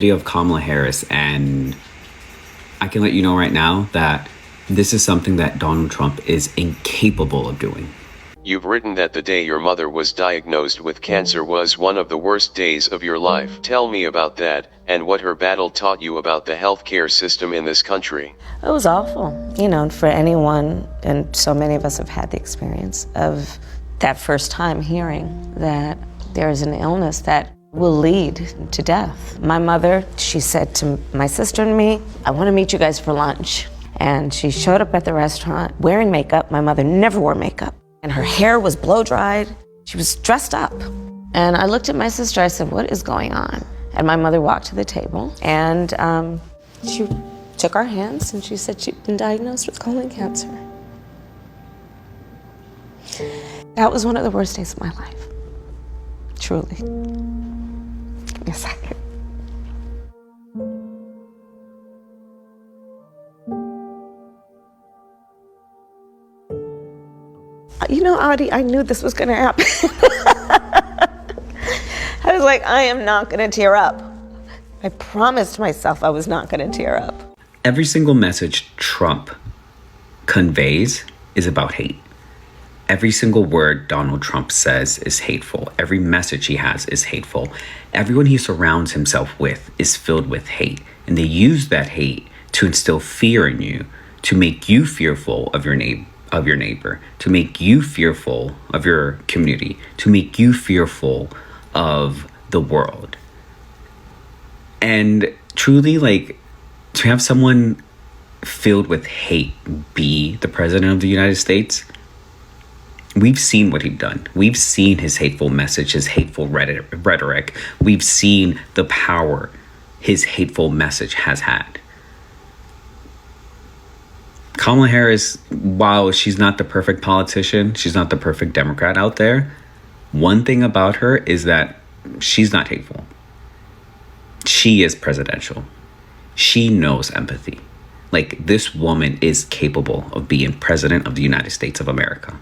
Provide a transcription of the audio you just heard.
Of Kamala Harris, and I can let you know right now that this is something that Donald Trump is incapable of doing. You've written that the day your mother was diagnosed with cancer was one of the worst days of your life. Tell me about that, and what her battle taught you about the healthcare system in this country. It was awful, for anyone, and so many of us have had the experience of that first time hearing that there is an illness that will lead to death. My mother, she said to my sister and me, I want to meet you guys for lunch. And she showed up at the restaurant wearing makeup. My mother never wore makeup. And her hair was blow dried. She was dressed up. And I looked at my sister, I said, what is going on? And my mother walked to the table and she took our hands and she said she'd been diagnosed with colon cancer. That was one of the worst days of my life, truly. Give me a second. Audie, I knew this was gonna happen. I was like, I am not gonna tear up. I promised myself I was not gonna tear up. Every single message Trump conveys is about hate. Every single word Donald Trump says is hateful. Every message he has is hateful. Everyone he surrounds himself with is filled with hate. And they use that hate to instill fear in you, to make you fearful of your neighbor, to make you fearful of your community, to make you fearful of the world. And truly, to have someone filled with hate be the president of the United States, we've seen what he's done. We've seen his hateful message, his hateful rhetoric. We've seen the power his hateful message has had. Kamala Harris, while she's not the perfect politician, she's not the perfect Democrat out there, one thing about her is that she's not hateful. She is presidential. She knows empathy. This woman is capable of being president of the United States of America.